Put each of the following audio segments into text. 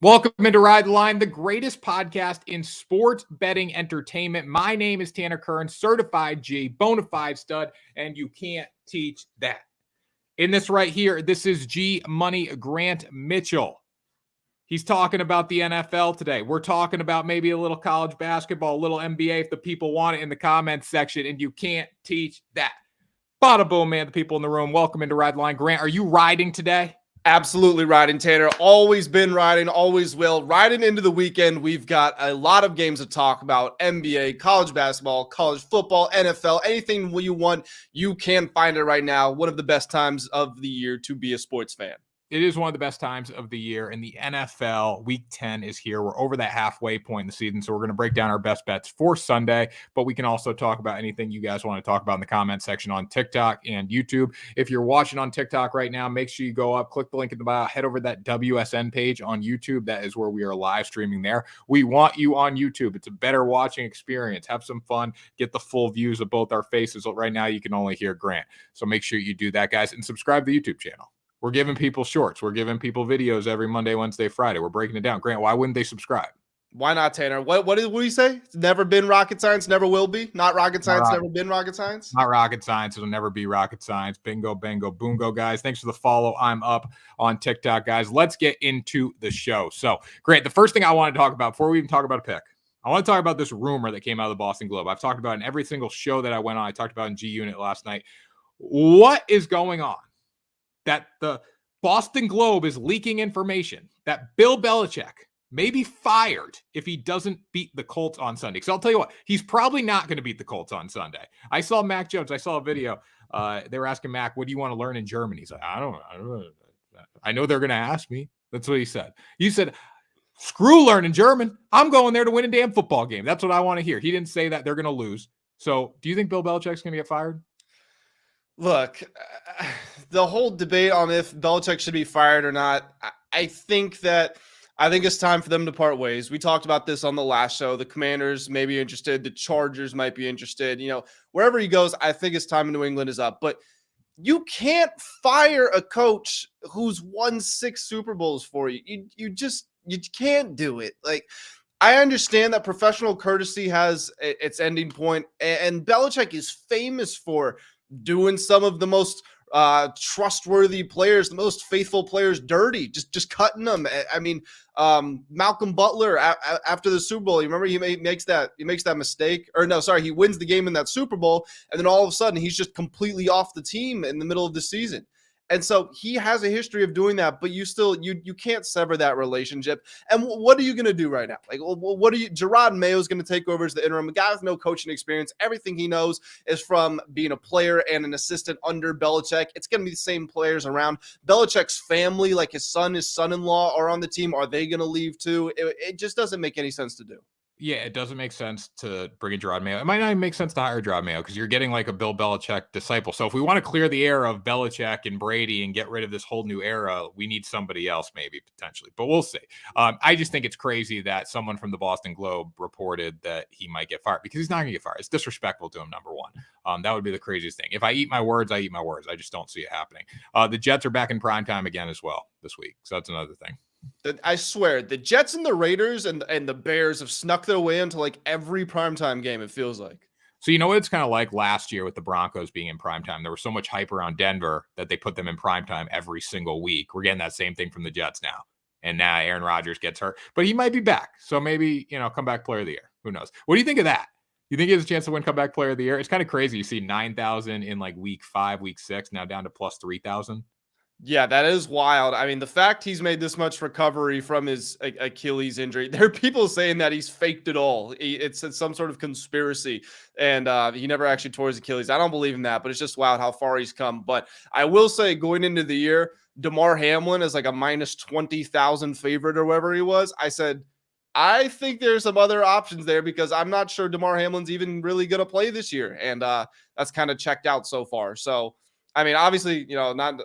Welcome into Ride the Line, the greatest podcast in sports betting entertainment. My name is Tanner Kern, certified G, bona fide stud, and you can't teach that. In this right here, this is G Money Grant Mitchell. He's talking about the NFL today. We're talking about maybe a little college basketball, a little NBA if the people want it in the comments section, and you can't teach that. Bada boom, man, the people in the room. Welcome into Ride the Line. Grant, are you riding today? Absolutely riding, Tanner. Always been riding, always will. Riding into the weekend, we've got a lot of games to talk about. NBA, college basketball, college football, NFL, anything you want, you can find it right now. One of the best times of the year to be a sports fan. It is one of the best times of the year, and the NFL Week 10 is here. We're over that halfway point in the season, so we're going to break down our best bets for Sunday, but we can also talk about anything you guys want to talk about in the comment section on TikTok and YouTube. If you're watching on TikTok right now, make sure you go up, click the link in the bio, head over to that WSN page on YouTube. That is where we are live streaming there. We want you on YouTube. It's a better watching experience. Have some fun. Get the full views of both our faces. Right now, you can only hear Grant, so make sure you do that, guys, and subscribe to the YouTube channel. We're giving people shorts. We're giving people videos every Monday, Wednesday, Friday. We're breaking it down. Grant, why wouldn't they subscribe? Why not, Tanner? What do you say? It's never been rocket science, never will be. Not rocket science, never been rocket science. Not rocket science. It'll never be rocket science. Bingo, bango, boongo, guys. Thanks for the follow. I'm up on TikTok, guys. Let's get into the show. So, Grant, the first thing I want to talk about before we even talk about a pick, I want to talk about this rumor that came out of the Boston Globe. I've talked about it in every single show that I went on. I talked about it in G Unit last night. What is going on? That the Boston Globe is leaking information that Bill Belichick may be fired if he doesn't beat the Colts on Sunday. So I'll tell you what, he's probably not going to beat the Colts on Sunday. I saw Mac Jones. I saw a video. They were asking Mac, what do you want to learn in Germany? He's like, I don't know. I know they're going to ask me. That's what he said. He said, screw learning German. I'm going there to win a damn football game. That's what I want to hear. He didn't say that they're going to lose. So do you think Bill Belichick's going to get fired? Look, the whole debate on if Belichick should be fired or not, I think it's time for them to part ways. We talked about this on the last show. The Commanders may be interested. The Chargers might be interested. You know, wherever he goes, I think his time in New England is up. But you can't fire a coach who's won 6 Super Bowls for you. You can't do it. Like, I understand that professional courtesy has its ending point, and Belichick is famous for doing some of the most trustworthy players, the most faithful players dirty, just cutting them. I mean, Malcolm Butler after the Super Bowl, you remember he makes that mistake, or no, sorry, he wins the game in that Super Bowl, and then all of a sudden he's just completely off the team in the middle of the season. And so he has a history of doing that, but you can't sever that relationship. And what are you going to do right now? Like, Gerard Mayo is going to take over as the interim, a guy with no coaching experience. Everything he knows is from being a player and an assistant under Belichick. It's going to be the same players around. Belichick's family, like his son, his son-in-law are on the team. Are they going to leave too? It just doesn't make any sense to do. Yeah, it doesn't make sense to bring in Gerard Mayo. It might not even make sense to hire Gerard Mayo because you're getting like a Bill Belichick disciple. So if we want to clear the air of Belichick and Brady and get rid of this whole new era, we need somebody else maybe potentially, but we'll see. I just think it's crazy that someone from the Boston Globe reported that he might get fired because he's not going to get fired. It's disrespectful to him, number one. That would be the craziest thing. If I eat my words, I eat my words. I just don't see it happening. The Jets are back in primetime again as well this week. So that's another thing. I swear, the Jets and the Raiders and the Bears have snuck their way into like every primetime game, it feels like. So you know what it's kind of like last year with the Broncos being in primetime? There was so much hype around Denver that they put them in primetime every single week. We're getting that same thing from the Jets now. And now Aaron Rodgers gets hurt. But he might be back. So maybe, comeback player of the year. Who knows? What do you think of that? You think he has a chance to win comeback player of the year? It's kind of crazy. You see 9,000 in like week 5, week 6, now down to plus 3,000. Yeah, that is wild. I mean, the fact he's made this much recovery from his Achilles injury, there are people saying that he's faked it all. It's some sort of conspiracy, and he never actually tore his Achilles. I don't believe in that, but it's just wild how far he's come. But I will say, going into the year, DeMar Hamlin is like a minus 20,000 favorite or whatever he was. I said, I think there's some other options there because I'm not sure DeMar Hamlin's even really going to play this year, and that's kind of checked out so far. So, I mean, obviously, not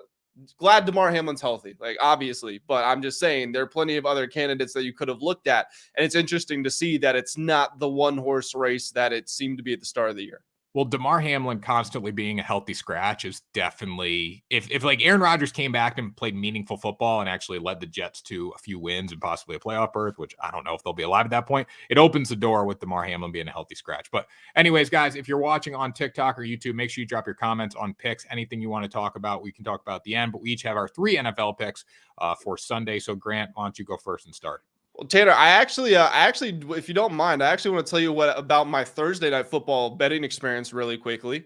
glad DeMar Hamlin's healthy, like obviously, but I'm just saying there are plenty of other candidates that you could have looked at. And it's interesting to see that it's not the one horse race that it seemed to be at the start of the year. Well, DeMar Hamlin constantly being a healthy scratch is definitely if like Aaron Rodgers came back and played meaningful football and actually led the Jets to a few wins and possibly a playoff berth, which I don't know if they'll be alive at that point, it opens the door with DeMar Hamlin being a healthy scratch. But anyways, guys, if you're watching on TikTok or YouTube, make sure you drop your comments on picks. Anything you want to talk about, we can talk about at the end. But we each have our 3 NFL picks for Sunday. So Grant, why don't you go first and start? Well, Tanner, I actually, if you don't mind, I actually want to tell you what about my Thursday night football betting experience really quickly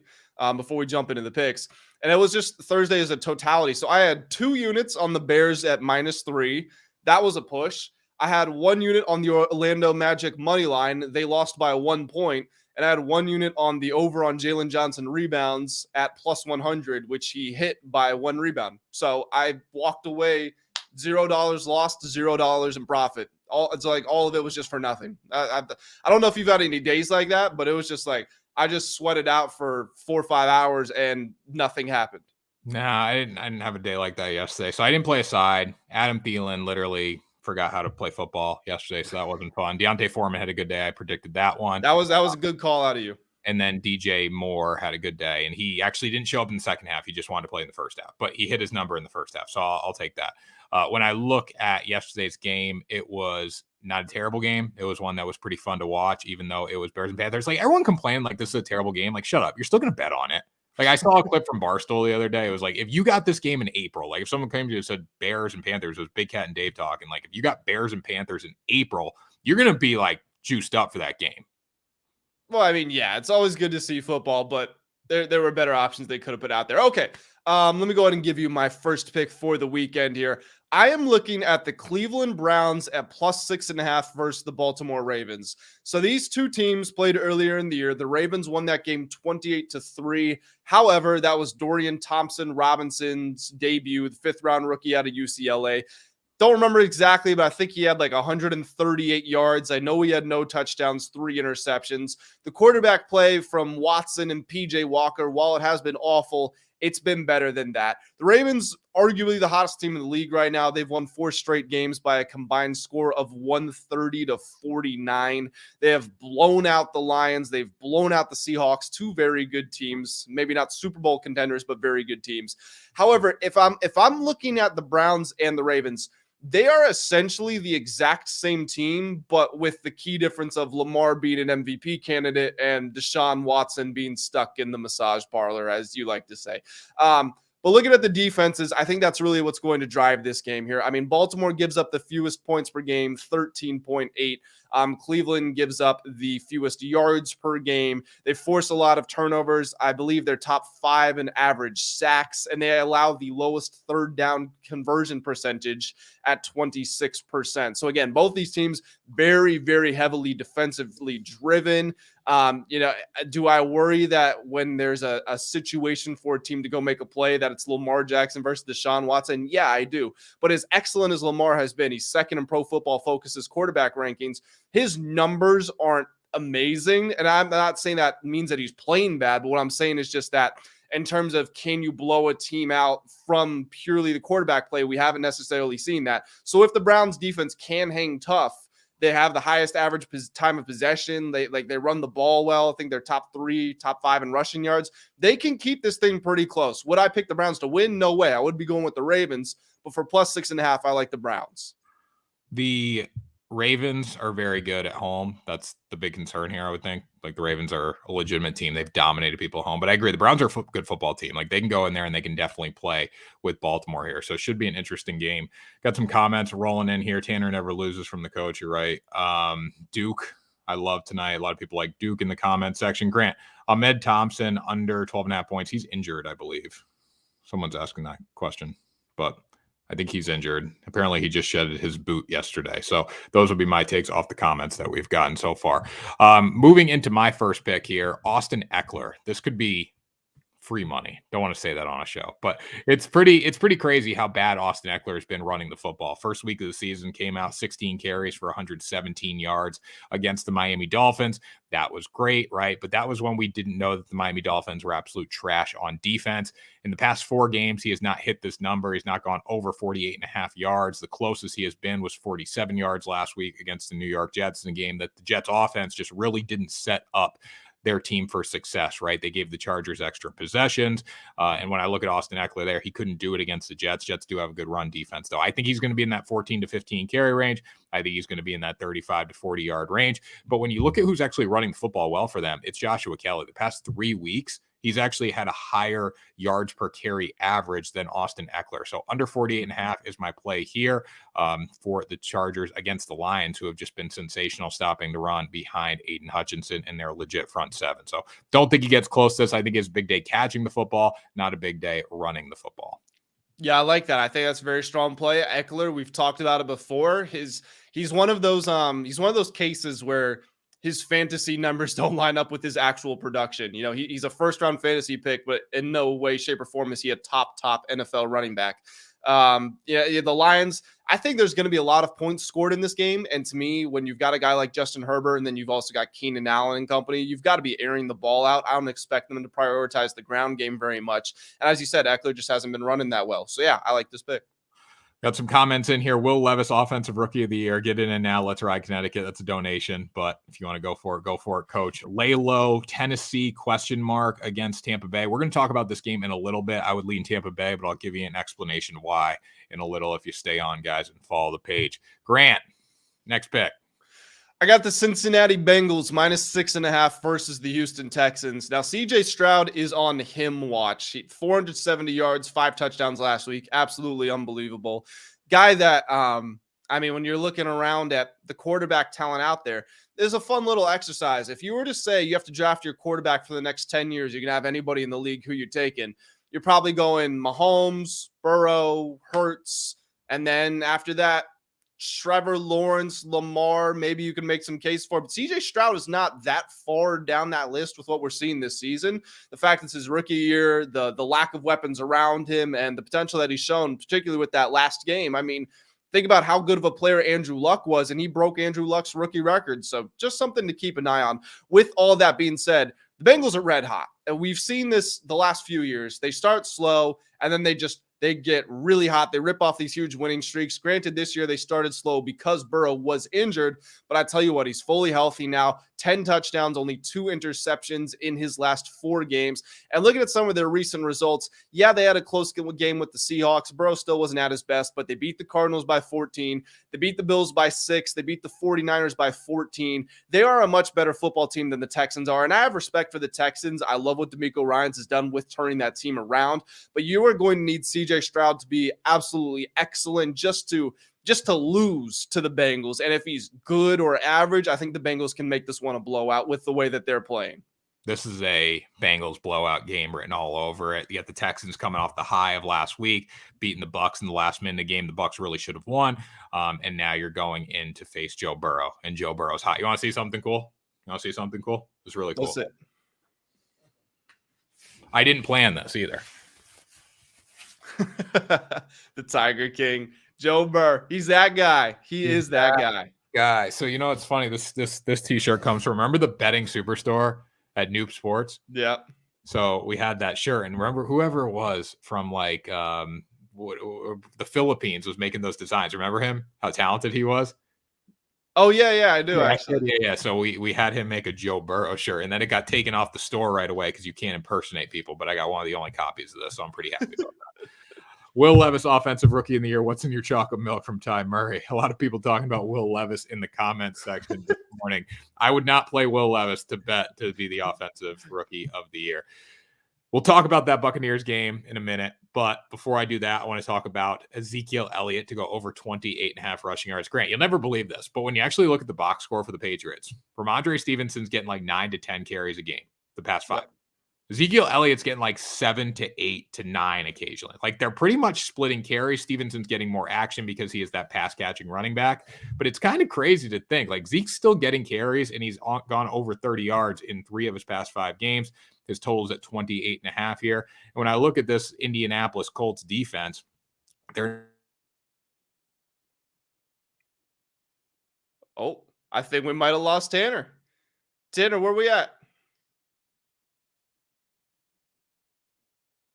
before we jump into the picks. And it was just Thursday as a totality. So I had 2 units on the Bears at -3. That was a push. I had 1 unit on the Orlando Magic money line. They lost by 1 point. And I had 1 unit on the over on Jalen Johnson rebounds at +100, which he hit by 1 rebound. So I walked away $0 lost, $0 in profit. It's like all of it was just for nothing. I don't know if you've had any days like that, but it was just like I just sweated out for 4 or 5 hours and nothing happened. Nah, I didn't have a day like that yesterday. So I didn't play a side. Adam Thielen literally forgot how to play football yesterday, so that wasn't fun. Deontay Foreman had a good day. I predicted that one. That was a good call out of you. And then DJ Moore had a good day, and he actually didn't show up in the second half. He just wanted to play in the first half, but he hit his number in the first half, so I'll take that. When I look at yesterday's game, it was not a terrible game. It was one that was pretty fun to watch, even though it was Bears and Panthers. Like, everyone complained like this is a terrible game. Like, shut up. You're still going to bet on it. Like, I saw a clip from Barstool the other day. It was like, if you got this game in April, like if someone came to you and said Bears and Panthers, it was Big Cat and Dave talking. Like, if you got Bears and Panthers in April, you're going to be like juiced up for that game. Well, I mean, yeah, it's always good to see football, but there were better options they could have put out there. Okay, let me go ahead and give you my first pick for the weekend here. I am looking at the Cleveland Browns at +6.5 versus the Baltimore Ravens. So these two teams played earlier in the year. The Ravens won that game 28-3. However, that was Dorian Thompson-Robinson's debut, the 5th-round rookie out of UCLA. Don't remember exactly, but I think he had like 138 yards. I know he had no touchdowns, 3 interceptions. The quarterback play from Watson and PJ Walker, while it has been awful, it's been better than that. The Ravens, arguably the hottest team in the league right now. They've won 4 straight games by a combined score of 130-49. They have blown out the Lions. They've blown out the Seahawks, 2 very good teams. Maybe not Super Bowl contenders, but very good teams. However, if I'm looking at the Browns and the Ravens, they are essentially the exact same team, but with the key difference of Lamar being an MVP candidate and Deshaun Watson being stuck in the massage parlor, as you like to say. But looking at the defenses, I think that's really what's going to drive this game here. I mean, Baltimore gives up the fewest points per game, 13.8. Cleveland gives up the fewest yards per game. They force a lot of turnovers. I believe they're top 5 in average sacks, and they allow the lowest 3rd down conversion percentage at 26%. So again, both these teams very, very heavily defensively driven. Do I worry that when there's a situation for a team to go make a play that it's Lamar Jackson versus Deshaun Watson? Yeah, I do. But as excellent as Lamar has been, he's 2nd in Pro Football Focus's quarterback rankings. His numbers aren't amazing. And I'm not saying that means that he's playing bad, but what I'm saying is just that in terms of can you blow a team out from purely the quarterback play, we haven't necessarily seen that. So if the Browns defense can hang tough, they have the highest average time of possession. They run the ball well. I think they're top 3, top 5 in rushing yards. They can keep this thing pretty close. Would I pick the Browns to win? No way. I would be going with the Ravens, but for +6.5, I like the Browns. The Ravens are very good at home. That's the big concern here, I would think. Like, the Ravens are a legitimate team. They've dominated people at home. But I agree, the Browns are a good football team. Like, they can go in there and they can definitely play with Baltimore here. So it should be an interesting game. Got some comments rolling in here. Tanner never loses from the coach. You're right. Duke, I love tonight. A lot of people like Duke in the comment section. Grant, Ahmed Thompson under 12.5 points. He's injured, I believe. Someone's asking that question. But I think he's injured. Apparently, he just shedded his boot yesterday. So those would be my takes off the comments that we've gotten so far. Moving into my first pick here, Austin Ekeler. This could be free money. Don't want to say that on a show, but it's pretty crazy how bad Austin Ekeler has been running the football. First week of the season came out 16 carries for 117 yards against the Miami Dolphins. That was great, right? But that was when we didn't know that the Miami Dolphins were absolute trash on defense. In the past 4 games, he has not hit this number. He's not gone over 48.5 yards. The closest he has been was 47 yards last week against the New York Jets in a game that the Jets offense just really didn't set up their team for success, right? They gave the Chargers extra possessions. And when I look at Austin Ekeler there, he couldn't do it against the Jets. Jets do have a good run defense, though. I think he's going to be in that 14 to 15 carry range. I think he's going to be in that 35 to 40 yard range. But when you look at who's actually running the football well for them, it's Joshua Kelly. The past 3 weeks, he's actually had a higher yards per carry average than Austin Ekeler. So under 48.5 is my play here for the Chargers against the Lions, who have just been sensational stopping the run behind Aiden Hutchinson and their legit front seven. So don't think he gets close to this. I think it's a big day catching the football, not a big day running the football. Yeah, I like that. I think that's a very strong play. Ekeler, we've talked about it before. He's one of those cases where his fantasy numbers don't line up with his actual production. You know, he's a first-round fantasy pick, but in no way, shape, or form is he a top NFL running back. The Lions, I think there's going to be a lot of points scored in this game. And to me, when you've got a guy like Justin Herbert and then you've also got Keenan Allen and company, you've got to be airing the ball out. I don't expect them to prioritize the ground game very much. And as you said, Ekeler just hasn't been running that well. So yeah, I like this pick. Got some comments in here. Will Levis, Offensive Rookie of the Year. Get in now. Let's ride Connecticut. That's a donation. But if you want to go for it, Coach. Lay low, Tennessee, ? Against Tampa Bay. We're going to talk about this game in a little bit. I would lean Tampa Bay, but I'll give you an explanation why in a little if you stay on, guys, and follow the page. Grant, next pick. I got the Cincinnati Bengals -6.5 versus the Houston Texans. Now, CJ Stroud is on him watch. 470 yards, 5 touchdowns last week. Absolutely unbelievable. Guy that, when you're looking around at the quarterback talent out there, there's a fun little exercise. If you were to say you have to draft your quarterback for the next 10 years, you can have anybody in the league who you're taking. You're probably going Mahomes, Burrow, Hurts, and then after that, Trevor Lawrence, Lamar, maybe you can make some case for it. But CJ Stroud is not that far down that list with what we're seeing this season. The fact it's his rookie year, the lack of weapons around him, and the potential that he's shown, particularly with that last game. I mean, think about how good of a player Andrew Luck was, and he broke Andrew Luck's rookie record. So just something to keep an eye on. With all that being said, the Bengals are red hot. And we've seen this the last few years. They start slow, and then they get really hot. They rip off these huge winning streaks. Granted, this year they started slow because Burrow was injured, but I tell you what, he's fully healthy now. 10 touchdowns, only 2 interceptions in his last 4 games. And looking at some of their recent results, yeah, they had a close game with the Seahawks. Burrow still wasn't at his best, but they beat the Cardinals by 14. They beat the Bills by 6. They beat the 49ers by 14. They are a much better football team than the Texans are, and I have respect for the Texans. I love what DeMeco Ryans has done with turning that team around, but you are going to need CJ Stroud to be absolutely excellent just to lose to the Bengals. And if he's good or average, I think the Bengals can make this one a blowout with the way that they're playing. This is a Bengals blowout game written all over it. You got the Texans coming off the high of last week, beating the Bucs in the last minute of the game. The Bucs really should have won. And now you're going in to face Joe Burrow, and Joe Burrow's hot. You want to see something cool? It's really cool. That's it. I didn't plan this either. The Tiger King, Joe Burrow. He's that guy. He is that guy. So you know it's funny. This T-shirt comes from, remember the betting superstore at Noob Sports? Yeah. So we had that shirt, and remember whoever it was from the Philippines was making those designs. Remember him? How talented he was. Oh yeah, I do actually. Yeah. So we had him make a Joe Burrow shirt, and then it got taken off the store right away because you can't impersonate people. But I got one of the only copies of this, so I'm pretty happy about that. Will Levis, Offensive Rookie of the Year. What's in your chocolate milk from Ty Murray? A lot of people talking about Will Levis in the comments section this morning. I would not play Will Levis to bet to be the Offensive Rookie of the Year. We'll talk about that Buccaneers game in a minute. But before I do that, I want to talk about Ezekiel Elliott to go over 28.5 rushing yards. Grant, you'll never believe this, but when you actually look at the box score for the Patriots, Ramondre Stevenson's getting like 9 to 10 carries a game the past 5. Yep. Ezekiel Elliott's getting like 7 to 8 to 9 occasionally. Like they're pretty much splitting carries. Stevenson's getting more action because he is that pass catching running back. But it's kind of crazy to think like Zeke's still getting carries and he's gone over 30 yards in 3 of his past 5 games. His total's at 28.5 here. And when I look at this Indianapolis Colts defense, I think we might have lost Tanner. Tanner, where we at?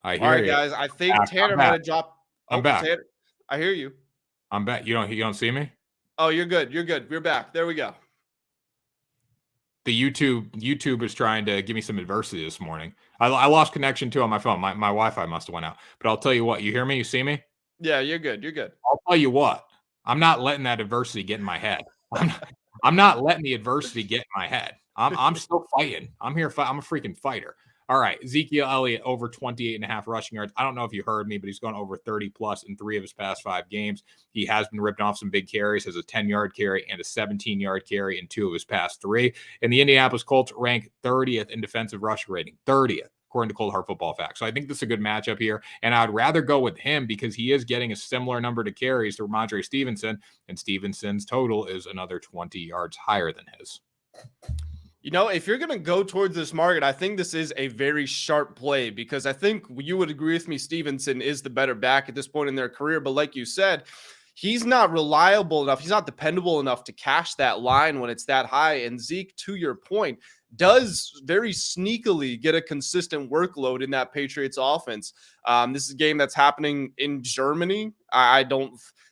I hear All right, you. guys. I think Tanner might have dropped. I'm back. Tanner, I hear you. I'm back. You don't see me? Oh, you're good. We're back. There we go. the YouTube is trying to give me some adversity this morning. I lost connection too on my phone. My Wi-Fi must have went out. But I'll tell you what, you hear me? You see me? Yeah, you're good. You're good. I'll tell you what, I'm not letting that adversity get in my head. I'm not letting the adversity get in my head. I'm still fighting. I'm here. I'm a freaking fighter. All right. Ezekiel Elliott over 28.5 rushing yards. I don't know if you heard me, but he's gone over 30 plus in 3 of his past 5 games. He has been ripping off some big carries, has a 10-yard carry and a 17-yard carry in 2 of his past 3. And the Indianapolis Colts rank 30th in defensive rush rating, 30th. According to Cold Hard Football Facts. So I think this is a good matchup here. And I'd rather go with him because he is getting a similar number to carries to Ramondre Stevenson. And Stevenson's total is another 20 yards higher than his. You know, if you're going to go towards this market, I think this is a very sharp play because I think you would agree with me. Stevenson is the better back at this point in their career. But like you said, he's not reliable enough. He's not dependable enough to cash that line when it's that high. And Zeke, to your point, does very sneakily get a consistent workload in that Patriots offense. This is a game that's happening in Germany.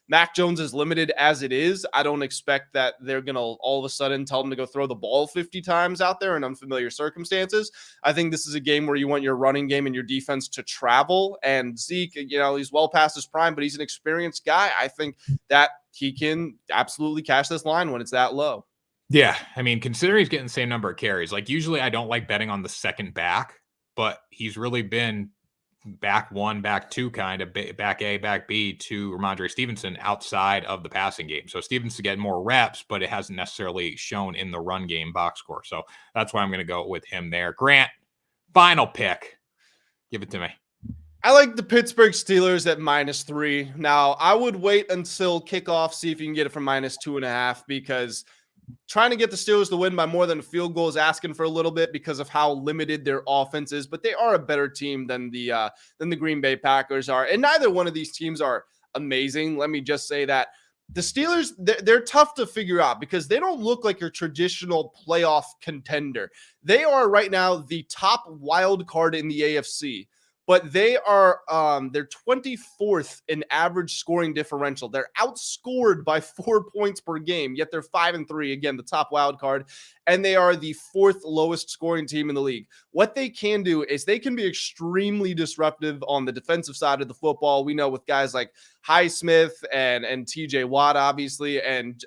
Mac Jones is limited as it is. I don't expect that they're going to all of a sudden tell him to go throw the ball 50 times out there in unfamiliar circumstances. I think this is a game where you want your running game and your defense to travel. And Zeke, he's well past his prime, but he's an experienced guy. I think that he can absolutely cash this line when it's that low. Yeah, I mean, considering he's getting the same number of carries, like usually I don't like betting on the second back, but he's really been back 1, back 2 kind of, back A, back B to Ramondre Stevenson outside of the passing game. So Stevenson getting more reps, but it hasn't necessarily shown in the run game box score. So that's why I'm going to go with him there. Grant, final pick. Give it to me. I like the Pittsburgh Steelers at -3. Now, I would wait until kickoff, see if you can get it from -2.5 because trying to get the Steelers to win by more than a field goal is asking for a little bit because of how limited their offense is, but they are a better team than the Green Bay Packers are. And neither one of these teams are amazing. Let me just say that the Steelers, they're tough to figure out because they don't look like your traditional playoff contender. They are right now the top wild card in the AFC. But they are they're 24th in average scoring differential. They're outscored by 4 points per game, yet they're 5-3, again, the top wild card, and they are the 4th lowest scoring team in the league. What they can do is they can be extremely disruptive on the defensive side of the football. We know with guys like Highsmith and TJ Watt, obviously, and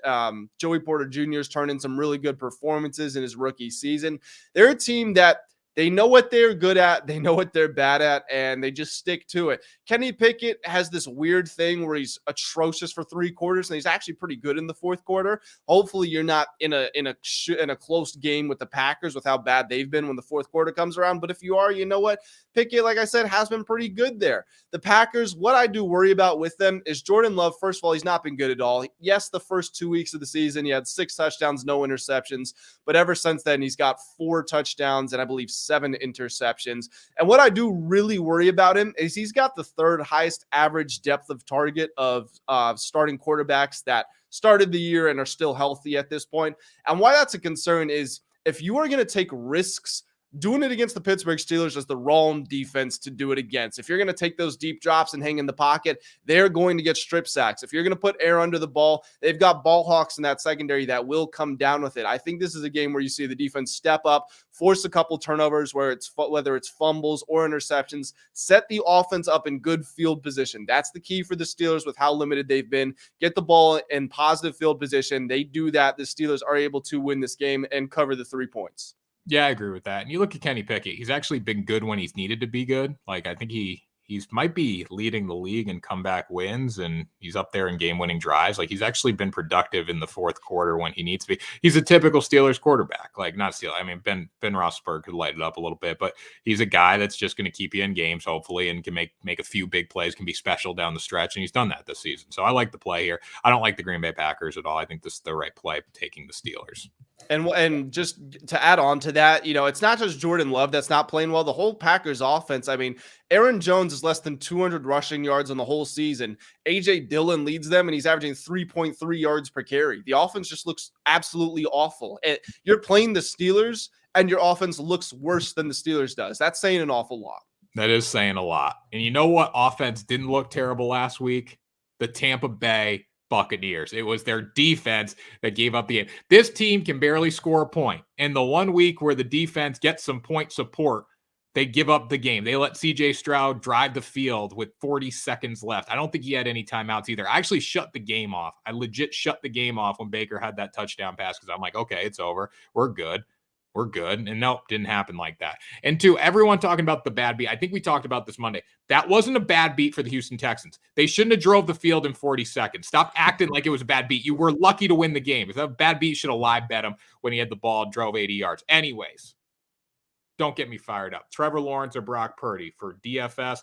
Joey Porter Jr. is turning some really good performances in his rookie season. They're a team that they know what they're good at, they know what they're bad at, and they just stick to it. Kenny Pickett has this weird thing where he's atrocious for 3 quarters, and he's actually pretty good in the 4th quarter. Hopefully, you're not in a close game with the Packers with how bad they've been when the 4th quarter comes around. But if you are, you know what? Pickett, like I said, has been pretty good there. The Packers, what I do worry about with them is Jordan Love. First of all, he's not been good at all. Yes, the first 2 weeks of the season, he had 6 touchdowns, no interceptions. But ever since then, he's got 4 touchdowns and I believe 7 interceptions. And what I do really worry about him is he's got the 3rd highest average depth of target of starting quarterbacks that started the year and are still healthy at this point. And why that's a concern is if you are going to take risks, doing it against the Pittsburgh Steelers is the wrong defense to do it against. If you're going to take those deep drops and hang in the pocket, they're going to get strip sacks. If you're going to put air under the ball, they've got ball hawks in that secondary that will come down with it. I think this is a game where you see the defense step up, force a couple turnovers whether it's fumbles or interceptions, set the offense up in good field position. That's the key for the Steelers with how limited they've been. Get the ball in positive field position. They do that. The Steelers are able to win this game and cover the 3 points. Yeah, I agree with that. And you look at Kenny Pickett, he's actually been good when he's needed to be good. Like, I think he's might be leading the league in comeback wins, and he's up there in game-winning drives. Like, he's actually been productive in the 4th quarter when he needs to be. He's a typical Steelers quarterback. Like, not Steelers. I mean, Ben Roethlisberger could light it up a little bit, but he's a guy that's just going to keep you in games, hopefully, and can make a few big plays, can be special down the stretch, and he's done that this season. So I like the play here. I don't like the Green Bay Packers at all. I think this is the right play, taking the Steelers. And just to add on to that, it's not just Jordan Love that's not playing well. The whole Packers offense, I mean, Aaron Jones is less than 200 rushing yards on the whole season. A.J. Dillon leads them, and he's averaging 3.3 yards per carry. The offense just looks absolutely awful. You're playing the Steelers, and your offense looks worse than the Steelers does. That's saying an awful lot. That is saying a lot. And you know what offense didn't look terrible last week? The Tampa Bay Buccaneers. It was their defense that gave up the game. This team can barely score a point. And the 1 week where the defense gets some point support, they give up the game. They let CJ Stroud drive the field with 40 seconds left. I don't think he had any timeouts either. I actually shut the game off. I legit shut the game off when Baker had that touchdown pass because I'm like, okay, it's over. We're good. We're good. And nope, didn't happen like that. And two, everyone talking about the bad beat. I think we talked about this Monday. That wasn't a bad beat for the Houston Texans. They shouldn't have drove the field in 40 seconds. Stop acting like it was a bad beat. You were lucky to win the game. If that was a bad beat, you should have live bet him when he had the ball and drove 80 yards. Anyways, don't get me fired up. Trevor Lawrence or Brock Purdy for DFS.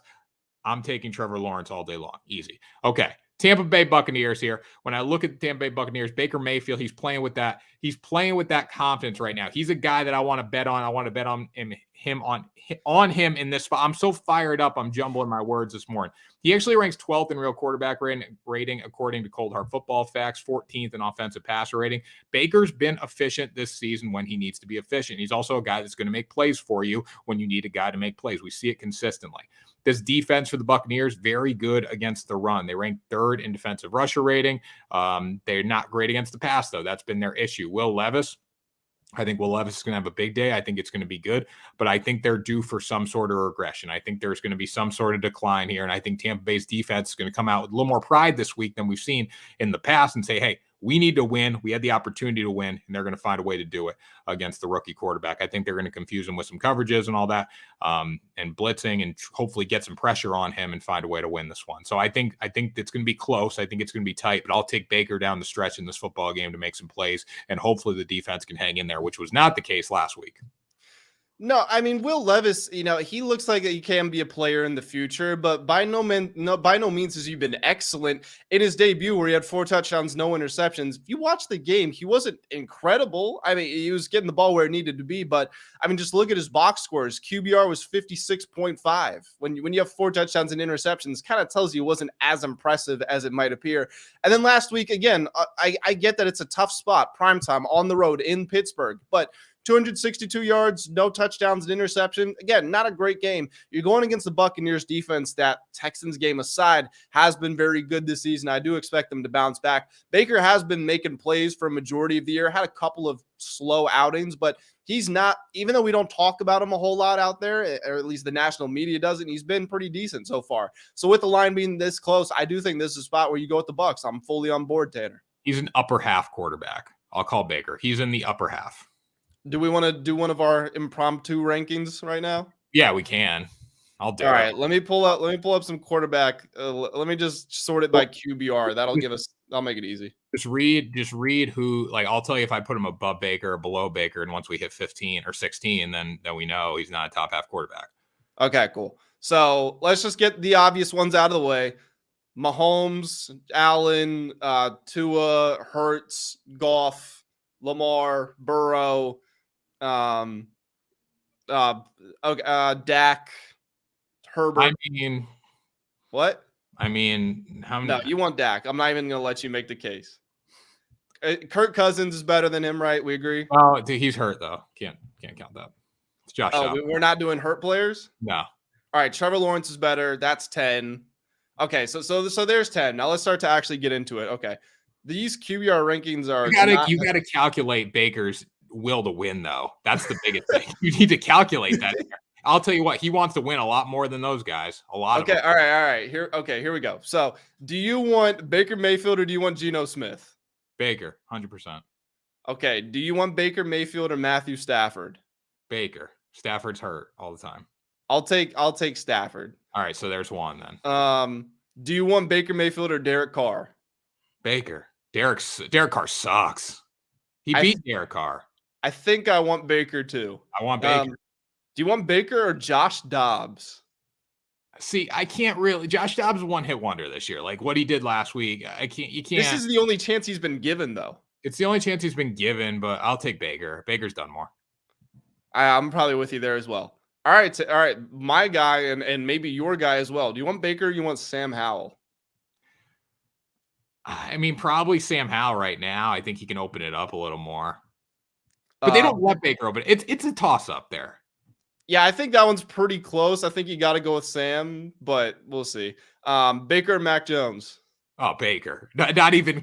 I'm taking Trevor Lawrence all day long. Easy. Okay. Tampa Bay Buccaneers here. When I look at the Tampa Bay Buccaneers, Baker Mayfield, he's playing with that. He's playing with that confidence right now. He's a guy that I want to bet on. I want to bet on him in this spot. I'm so fired up. I'm jumbling my words this morning. He actually ranks 12th in real quarterback rating according to Cold Hard Football Facts, 14th in offensive passer rating. Baker's been efficient this season when he needs to be efficient. He's also a guy that's going to make plays for you when you need a guy to make plays. We see it consistently. This defense for the Buccaneers, very good against the run. They rank 3rd in defensive rusher rating. They're not great against the pass, though. That's been their issue. Will Levis, I think Will Levis is going to have a big day. I think it's going to be good, but I think they're due for some sort of regression. I think there's going to be some sort of decline here, and I think Tampa Bay's defense is going to come out with a little more pride this week than we've seen in the past and say, hey, we need to win. We had the opportunity to win, and they're going to find a way to do it against the rookie quarterback. I think they're going to confuse him with some coverages and all that, and blitzing, and hopefully get some pressure on him and find a way to win this one. So I think it's going to be close. I think it's going to be tight, but I'll take Baker down the stretch in this football game to make some plays, and hopefully the defense can hang in there, which was not the case last week. No, I mean, Will Levis, he looks like he can be a player in the future, but by no means has he been excellent in his debut where he had 4 touchdowns, no interceptions. If you watch the game, he wasn't incredible. I mean, he was getting the ball where it needed to be, but I mean, just look at his box scores. QBR was 56.5. When you have 4 touchdowns and interceptions, kind of tells you it wasn't as impressive as it might appear. And then last week, again, I get that it's a tough spot, primetime on the road in Pittsburgh, but 262 yards, no touchdowns and interception. Again, not a great game. You're going against the Buccaneers defense that, Texans game aside, has been very good this season. I do expect them to bounce back. Baker has been making plays for a majority of the year, had a couple of slow outings, but he's not, even though we don't talk about him a whole lot out there, or at least the national media doesn't, he's been pretty decent so far. So with the line being this close, I do think this is a spot where you go with the Bucs. I'm fully on board, Tanner. He's an upper half quarterback. I'll call Baker. He's in the upper half. Do we want to do one of our impromptu rankings right now? Yeah, we can. I'll do it. All right, let me pull up some quarterback. Let me just sort it by QBR. That'll make it easy. Just read who, like, I'll tell you if I put him above Baker or below Baker, and once we hit 15 or 16, then we know he's not a top half quarterback. Okay, cool. So let's just get the obvious ones out of the way. Mahomes, Allen, Tua, Hurts, Goff, Lamar, Burrow, Dak, Herbert. What? How many? No, you want Dak. I'm not even going to let you make the case. Kirk Cousins is better than him, right? We agree? Oh, he's hurt, though. Can't count that. It's Josh Allen. We're not doing hurt players? No. All right, Trevor Lawrence is better. That's 10. Okay, so there's 10. Now let's start to actually get into it. Okay. These QBR rankings are you gotta calculate Baker's will to win, though. That's the biggest thing. You need to calculate that. I'll tell you what, he wants to win a lot more than those guys. A lot of them. All right. Here we go. So do you want Baker Mayfield or do you want Geno Smith? Baker, 100%. Okay. Do you want Baker Mayfield or Matthew Stafford? Baker. Stafford's hurt all the time. I'll take Stafford. All right, so there's one then. Do you want Baker Mayfield or Derek Carr? Baker. Derek Carr sucks. He beat Derek Carr. I think I want Baker too. I want Baker. Do you want Baker or Josh Dobbs? See, I can't really. Josh Dobbs is a one-hit wonder this year. Like what he did last week, you can't. This is the only chance he's been given, though. It's the only chance he's been given, but I'll take Baker. Baker's done more. I'm probably with you there as well. All right. My guy and maybe your guy as well. Do you want Baker or you want Sam Howell? I mean, probably Sam Howell right now. I think he can open it up a little more. But they don't let Baker open it. It's a toss-up there. Yeah, I think that one's pretty close. I think you got to go with Sam, but we'll see. Baker or Mac Jones? Oh, Baker. Not even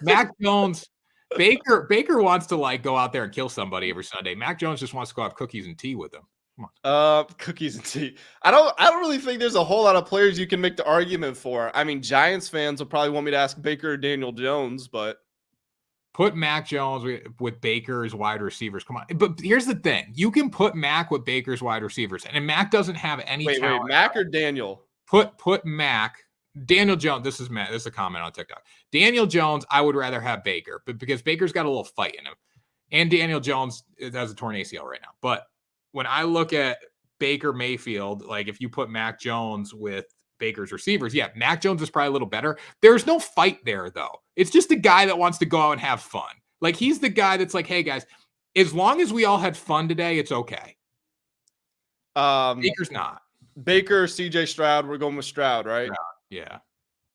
Mac Jones. Baker wants to like go out there and kill somebody every Sunday. Mac Jones just wants to go have cookies and tea with him. Come on. Cookies and tea. I don't really think there's a whole lot of players you can make the argument for. I mean, Giants fans will probably want me to ask Baker or Daniel Jones, but Put Mac Jones with Baker's wide receivers. Come on. But here's the thing. You can put Mac with Baker's wide receivers. And Mac doesn't have any talent. Mac or Daniel? Put Mac. Daniel Jones. This is Matt. This is a comment on TikTok. Daniel Jones, I would rather have Baker, but because Baker's got a little fight in him. And Daniel Jones has a torn ACL right now. But when I look at Baker Mayfield, like if you put Mac Jones with Baker's receivers, yeah, Mac Jones is probably a little better. There's no fight there, though. It's just a guy that wants to go out and have fun. Like he's the guy that's like, hey guys, as long as we all had fun today, it's okay. Baker's not. Baker, CJ Stroud. We're going with Stroud, right? Yeah.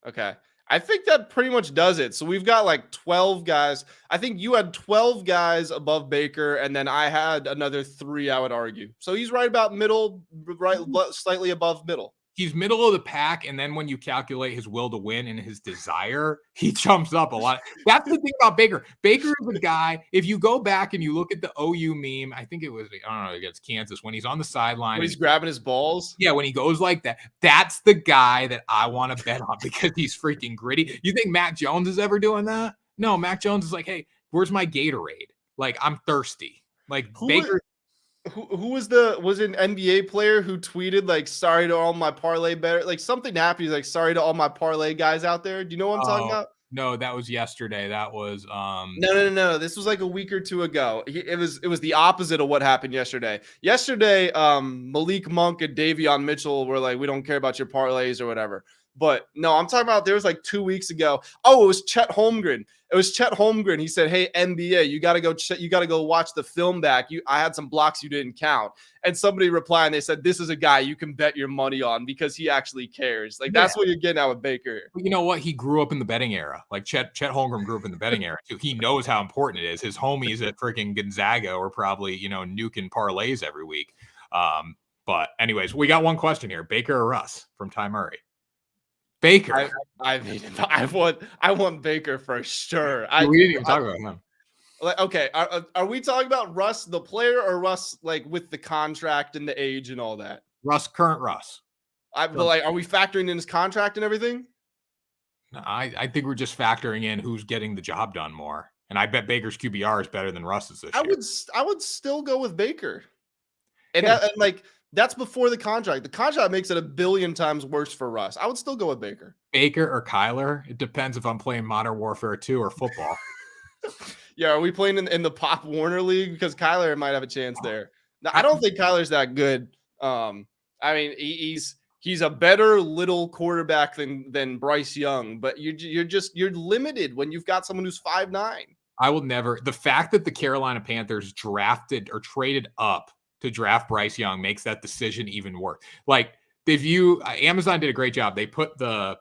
Okay. I think that pretty much does it. So we've got like 12 guys. I think you had 12 guys above Baker, and then I had another 3, I would argue. So he's right about middle, right, slightly above middle. He's middle of the pack, and then when you calculate his will to win and his desire, he jumps up a lot. That's the thing about Baker. Baker is a guy, if you go back and you look at the OU meme, I think it was, I don't know, against Kansas, when he's on the sideline. When he's grabbing his balls? Yeah, when he goes like that. That's the guy that I want to bet on because he's freaking gritty. You think Mac Jones is ever doing that? No, Mac Jones is like, hey, where's my Gatorade? Like, I'm thirsty. Like, Baker... Who was an NBA player who tweeted like sorry to all my parlay better, like something happy. He's like sorry to all my parlay guys out there. Do you know what I'm talking about? No, that was yesterday. That was no. This was like a week or two ago. It was the opposite of what happened yesterday. Yesterday, Malik Monk and Davion Mitchell were like, we don't care about your parlays or whatever. But no, I'm talking about there was like 2 weeks ago. Oh, it was Chet Holmgren. He said, "Hey, NBA, you got to go watch the film back. I had some blocks you didn't count." And somebody replied and they said, "This is a guy you can bet your money on because he actually cares." Like that's what you're getting out with Baker. You know what? He grew up in the betting era. Like Chet Holmgren grew up in the betting era too. He knows how important it is. His homies at freaking Gonzaga were probably, nuking parlays every week. But anyways, we got one question here. Baker or Russ from Ty Murray? Baker. I want Baker for sure. We didn't even talk about him. Like, okay, are we talking about Russ the player or Russ like with the contract and the age and all that? Current Russ. But like, are we factoring in his contract and everything? No, I think we're just factoring in who's getting the job done more. And I bet Baker's QBR is better than Russ's this year. I would still go with Baker. And that's before the contract. The contract makes it 1 billion times worse for Russ. I would still go with Baker. Baker or Kyler? It depends if I'm playing Modern Warfare 2 or football. Yeah, are we playing in the Pop Warner League? Because Kyler might have a chance there. Now, I don't think Kyler's that good. I mean, he's a better little quarterback than Bryce Young, but you're limited when you've got someone who's 5'9". I will never. The fact that the Carolina Panthers drafted or traded up to draft Bryce Young makes that decision even worse. Like Amazon did a great job. They put the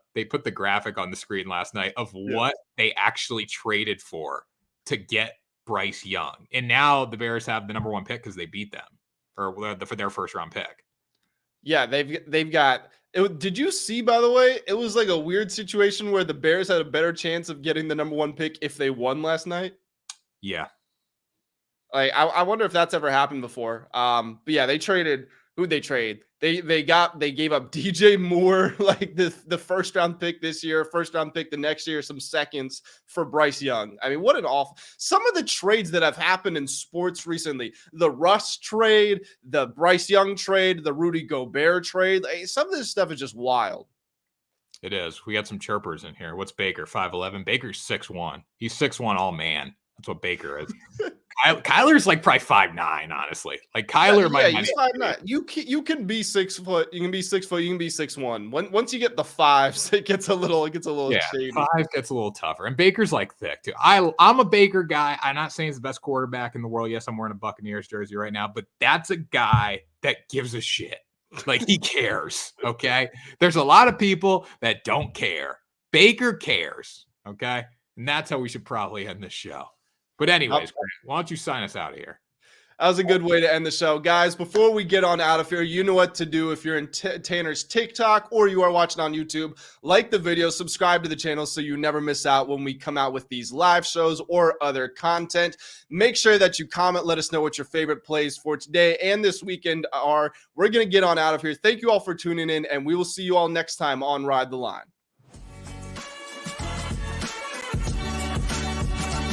graphic on the screen last night of what they actually traded for to get Bryce Young. And now the Bears have the number 1 pick because they beat them for their first round pick. Yeah, they've got it. Did you see, by the way, it was like a weird situation where the Bears had a better chance of getting the number 1 pick if they won last night? Yeah. Like, I wonder if that's ever happened before. But yeah, they traded. Who'd they trade? They gave up DJ Moore, like the first round pick this year, first round pick the next year, some seconds for Bryce Young. I mean, what an awful. Some of the trades that have happened in sports recently, the Russ trade, the Bryce Young trade, the Rudy Gobert trade, some of this stuff is just wild. It is. We got some chirpers in here. What's Baker? 5'11". Baker's 6'1". He's 6'1" all man. That's what Baker is. Kyler's like probably 5'9", honestly. Like Kyler might. Yeah, he's 5'9". You can be 6 foot. You can be 6 foot. You can be 6'1". Once you get the 5s, it gets a little shady. 5 gets a little tougher. And Baker's like thick too. I'm a Baker guy. I'm not saying he's the best quarterback in the world. Yes, I'm wearing a Buccaneers jersey right now, but that's a guy that gives a shit. Like he cares. Okay. There's a lot of people that don't care. Baker cares. Okay. And that's how we should probably end this show. But anyways, why don't you sign us out of here? That was a good way to end the show. Guys, before we get on out of here, you know what to do. If you're in Tanner's TikTok or you are watching on YouTube, like the video, subscribe to the channel so you never miss out when we come out with these live shows or other content. Make sure that you comment. Let us know what your favorite plays for today and this weekend are. We're going to get on out of here. Thank you all for tuning in, and we will see you all next time on Ride the Line.